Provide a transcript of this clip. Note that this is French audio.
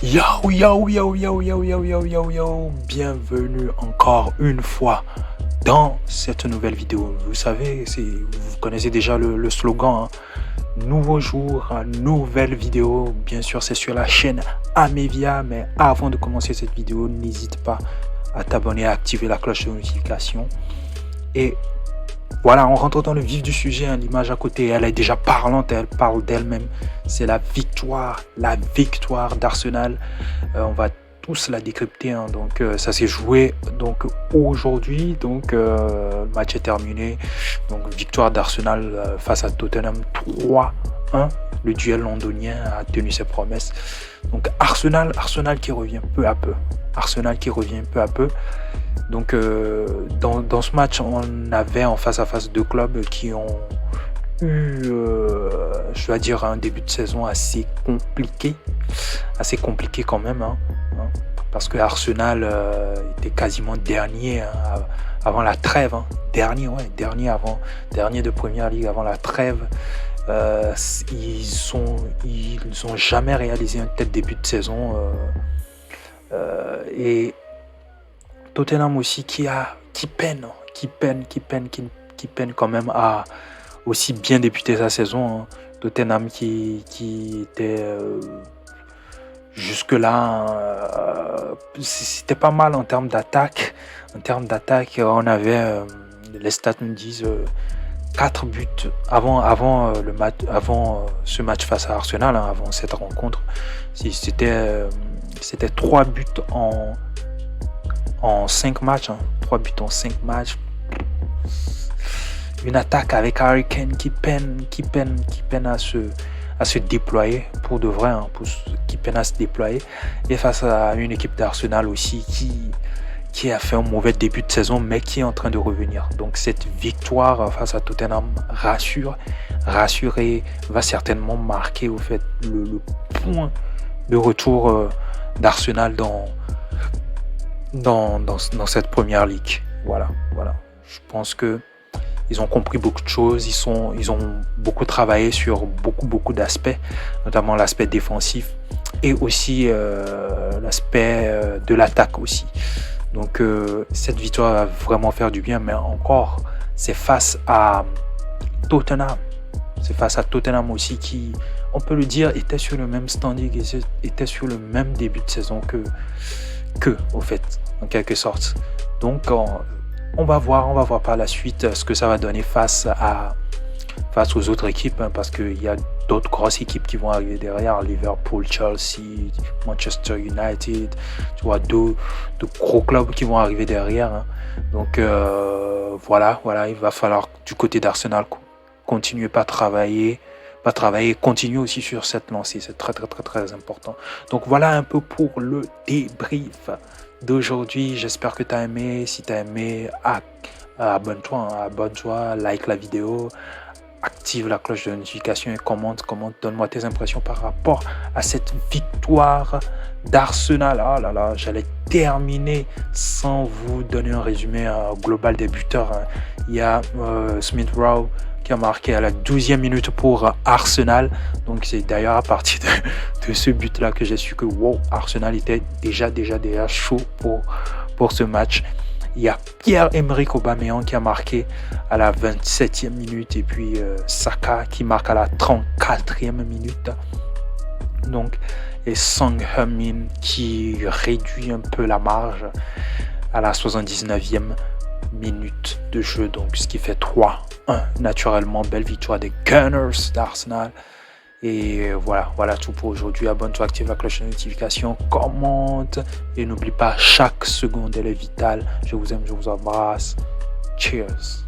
Yo, yo, yo, yo, yo, yo, yo, yo, yo, bienvenue encore une fois dans cette nouvelle vidéo. Vous savez, vous connaissez déjà le slogan, hein. Nouveau jour, nouvelle vidéo. Bien sûr, c'est sur la chaîne Amevia, mais avant de commencer cette vidéo, n'hésite pas à t'abonner, à activer la cloche de notification. Et voilà, on rentre dans le vif du sujet, hein. L'image à côté, elle est déjà parlante, elle parle d'elle-même. C'est la victoire d'Arsenal. On va tous la décrypter, hein. Donc ça s'est joué donc aujourd'hui, donc le match est terminé. Donc victoire d'Arsenal face à Tottenham 3-1. Le duel londonien a tenu ses promesses. Donc Arsenal qui revient peu à peu. Donc dans ce match, on avait en face à face deux clubs qui ont eu, je dois dire, un début de saison assez compliqué quand même, hein, parce que Arsenal était quasiment dernier, hein, avant la trêve, hein, dernier de Première Ligue avant la trêve. Ils ont jamais réalisé un tel début de saison, et Tottenham aussi qui peine quand même à aussi bien débuter sa saison, hein. Tottenham qui était jusque là, c'était pas mal en termes d'attaque. On avait, les stats nous disent, 4 buts avant ce match face à Arsenal, hein, avant cette rencontre. C'était 3 buts en 5 matchs, hein. 3 buts en 5 matchs. Une attaque avec Harry Kane qui peine à se déployer pour de vrai, hein, qui peine à se déployer. Et face à une équipe d'Arsenal aussi qui a fait un mauvais début de saison, mais qui est en train de revenir. Donc cette victoire face à Tottenham rassure et va certainement marquer au fait le point de retour d'Arsenal dans cette première ligue. Voilà. Je pense que ils ont compris beaucoup de choses. Ils ont beaucoup travaillé sur beaucoup d'aspects, notamment l'aspect défensif et aussi l'aspect de l'attaque aussi. Donc cette victoire va vraiment faire du bien, mais encore, c'est face à Tottenham. C'est face à Tottenham aussi qui, on peut le dire, était sur le même standing, était sur le même début de saison que au fait, en quelque sorte. Donc on va voir par la suite ce que ça va donner face aux autres équipes, hein, parce qu'il y a d'autres grosses équipes qui vont arriver derrière, Liverpool, Chelsea, Manchester United, tu vois, deux gros clubs qui vont arriver derrière, hein. Donc voilà, il va falloir du côté d'Arsenal continuer à travailler, continuer aussi sur cette lancée, c'est très important. Donc voilà un peu pour le débrief d'aujourd'hui. J'espère que tu as aimé. Si tu as aimé, abonne-toi, like la vidéo, active la cloche de notification et commente, donne-moi tes impressions par rapport à cette victoire d'Arsenal. Ah là là, j'allais terminer sans vous donner un résumé global des buteurs, hein. Il y a Smith Rowe qui a marqué à la 12e minute pour Arsenal. Donc c'est d'ailleurs à partir de ce but-là que j'ai su que Arsenal était déjà chaud pour ce match. Il y a Pierre-Emerick Aubameyang qui a marqué à la 27e minute et puis Saka qui marque à la 34e minute. Donc, et Son Heung-min qui réduit un peu la marge à la 79e minute de jeu. Donc, ce qui fait 3-1. Naturellement, belle victoire des Gunners d'Arsenal. Et voilà tout pour aujourd'hui. Abonne-toi, active la cloche de notification, commente et n'oublie pas, chaque seconde elle est vitale. Je vous aime, je vous embrasse. Cheers.